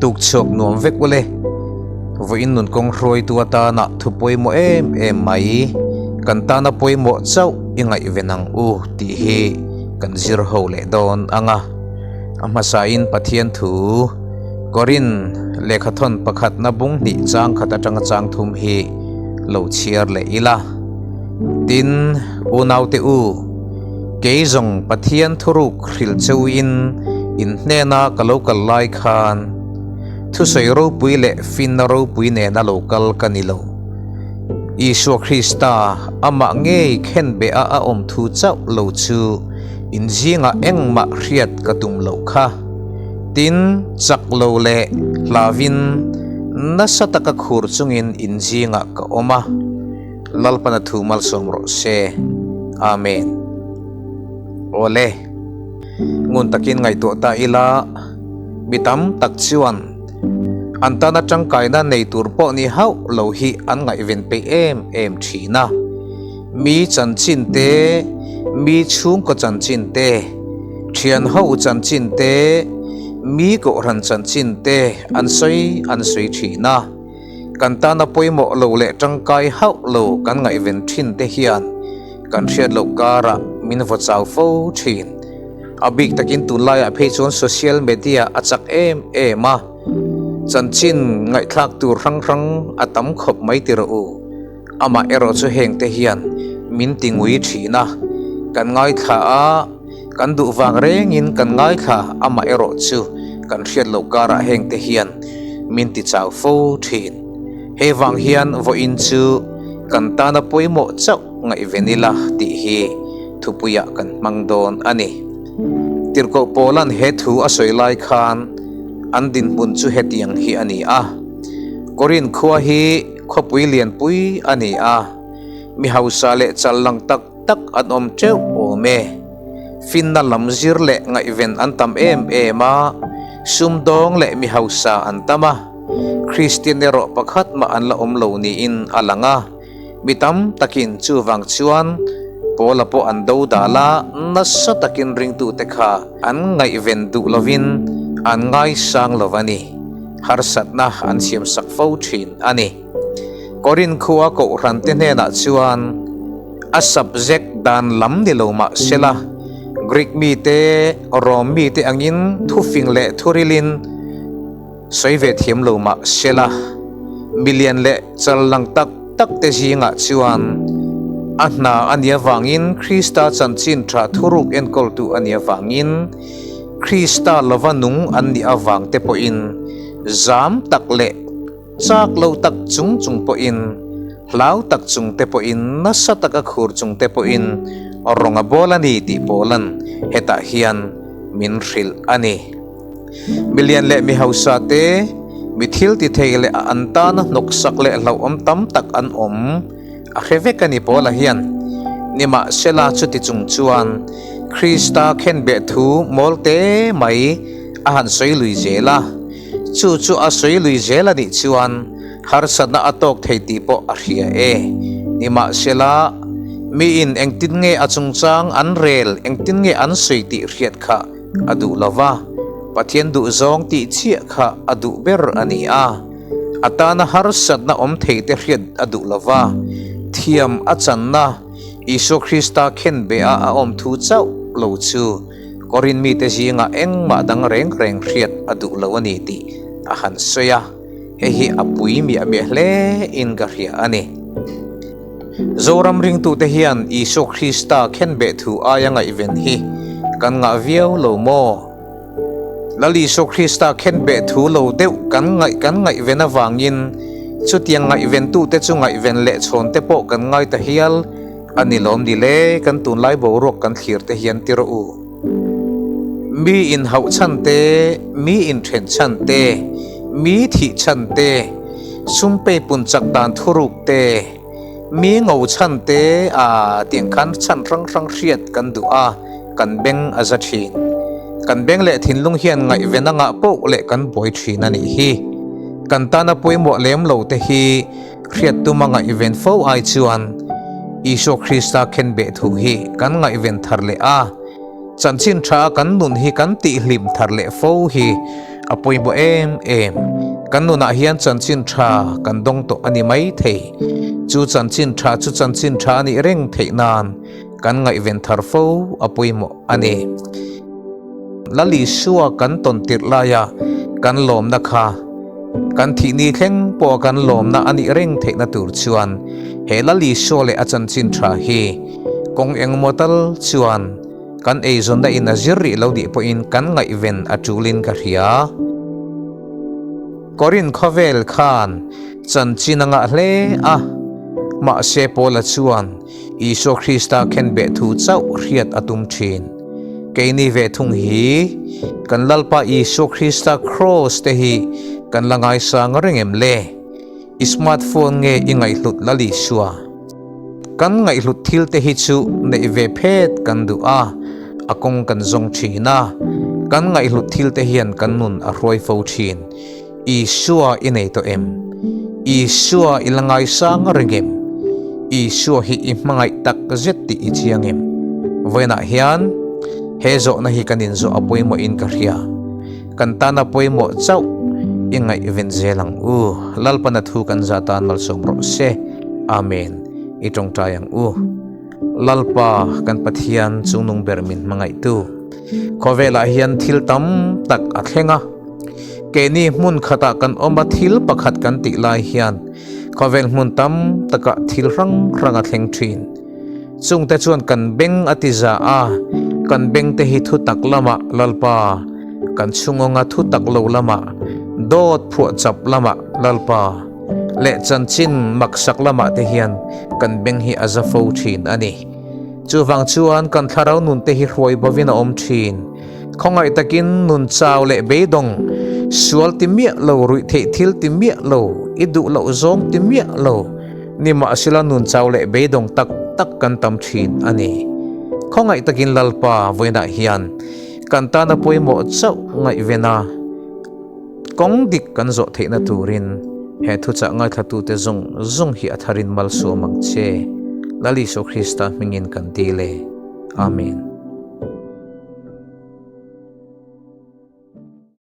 tuk chok nuam vek wale vo in nun kong roi tua ta na thu poi mo em mai kan ta na poi mo chau ingai venang u ti hi kan zir ho le don anga ama sa in pathian thu korin lekhathon pakhat na bung ni chang khata tanga chang thum hi lo chiar le ila tin u nau te u ke zong pathian thuru khril cheu in hne na kalokal lai khan thu soi ro pui le fin na ro pui ne na local kanilo Isu Krista ama nge khen be a om thu chau lo chu in zinga engma riat katum lo kha tin chak lo le lavin nasataka khur chungin in zinga ka oma lalpana thu mal somro se amen ole ngun takin ngai to ta ila bitam tak chuan antana changkai na nei tur po ni hau lo hi an ngai ven pe em thina mi chan chin te mi chung ko chan chin te thian ho chan chin te mi ko ran chan chin te an soi thina kan ta na poimo lo le changkai hau lo kan ngai ven thin te hian kan thiat lo kara min vo chau fo thin abik takin tunlai a phe chon social media achak ma chan chin ngai thak tur rang atam khop mai tiro u ama ero chu heng te hian min tingui thina kan ngai kha a kan du wang reng in kan ngai kha ama ero chu kan riat lo kara heng te hian min ti chau fo thin he wang hian vo in chu kan ta na poimo chau ngai venila ti hi thupuya kan mangdon ani tirko polan he thu asoi lai khan andin bun chu hetiang hi ani a korin khuwa hi khopui lian pui ani a mi hausa le challang tak an om treu o me fin na lamzir le ngai ven antam ma sumdong le mi hausa antama christian ero pakhat ma an la om lo ni in alanga mitam takin chu wang chuan pola po an do dala nasa takin ring tu tekha an ngai ven du lovin an ngai sang lovani harsat na an siam sak fo thin ani korin khuwa ko ran te ne na chuan a subject dan lam ni lo ma sela greek mi te rom mi te angin thu fing le thurilin soive thiam lo ma sela million le challang tak te jinga chuan ahna ania wangin Krista chanchin tha thuruk en kol tu ania wangin Krista lovanung an ni awang te po in zam tak le chak lo tak chung po in hlau tak chung te po in nasa taka khur chung te po in oronga bola ni ti polan heta hian min ril ani million le mi hausa te mithil ti theile antana noksak le lo om tam tak an om a khevekani pola hian nima sela chuti chungchuan Krista khen be thu molte mai a han soi lui zela chu a soi lui zela ni chuan har sana atok theiti po a ria nima sela mi in engtin nge achungchang an rel engtin nge an soi ti riat kha adu lova pathian du zong ti chia kha adu ber ani a atana har satna om theite riat adu lova thiam achanna Isu Krista khen be a om thu chau lo chu korin mi te jinga engma dang reng riat adu lo ani ti a han soya hi apui mi ame hle in ga ria ani zoram ring tu te hian Isu Krista khen be thu ayanga event hi kan nga viau lo mo lali Isu Krista khen be thu lo deu kan ngai vena wangin chu tiang ngai event tu te chu ngai ven le chon te po kan ngai ta hial ani lom dile kan tun lai bo rok kan thir te hian tiro u mi in hau chan te mi in then chan te mi thi chan te sumpe pun chak dan thuruk te mi ngau chan te a tiang khan chan rang riat kan du a kan beng azathin kan beng le thin lung hian ngai venanga po le kan boi thin ani hi kan ta na poimo lem lo te hi riat tu manga event fo ai chuan Isu Krista khen be thu hi kan ngai ven thar le a chanchin tha kan nun hi kan ti hlim thar le fo hi apoi bo em kan nu na hian chan chin tha kan dong to ani mai thei chu chan chin tha ani reng thei nan kan ngai ven thar fo apoi mo ani lali suwa kan ton tir la ya kan lom na kha kan thi ni thleng po kan lom na ani reng thei na tur chuan he lali so le achan chin tha hi kong eng motal chuan kan ei zon da in aziri lo di po in kan ngai ven atulin ka ria korin khovel khan chan chinanga hle a ma se pola chuan iso krista khen be thu chau riat atum thin keini ve thung hi kan lalpa iso krista cross te hi kan langai sang rengem le smartphone nge ingai hlut lali suwa kan ngai hlut thil te hi chu nei ve phet kan du a akong kan zong thina kan ngai hlut thil te hian kan nun a roi fo thin isua inei to em isua ilangai sang rengem isua hi imngai tak zet ti ichiangem voina hian hezo na hi kanin zo apoi mo in ka ria kan tana poi mo chau ingai venzelang lalpana thu kan zatan mal somro se amen itong tayang lalpa kan pathian chungnung bermin mangai tu khovela hian thil tam tak athenga keni mun khata kan oma thil pakhat kan ti lai hian khovel mun tam taka thil ranga thleng thin chungte chuan kan beng atiza a kan beng te hi thu tak lama lalpa kan chungonga thu tak lo lama dot phu chap lama lalpa le chanchin maksak lama te hian kan beng hi aza fo thin ani chuwang chuan kan tharau nun te hi roi bawina om thin khongai takin nun chaw le beidong sual ti mia lo rui the thil ti mia lo idu lo zong ti mia lo nima asila nun chaw le beidong tak tak kan tam thin ani khongai takin lalpa voina hian kan ta na poi mo chau ngai vena kong dik kan zo theina turin he thu cha ngai thatu te zong hi atharin mal so mang che lali so krista mingin kan tile amen.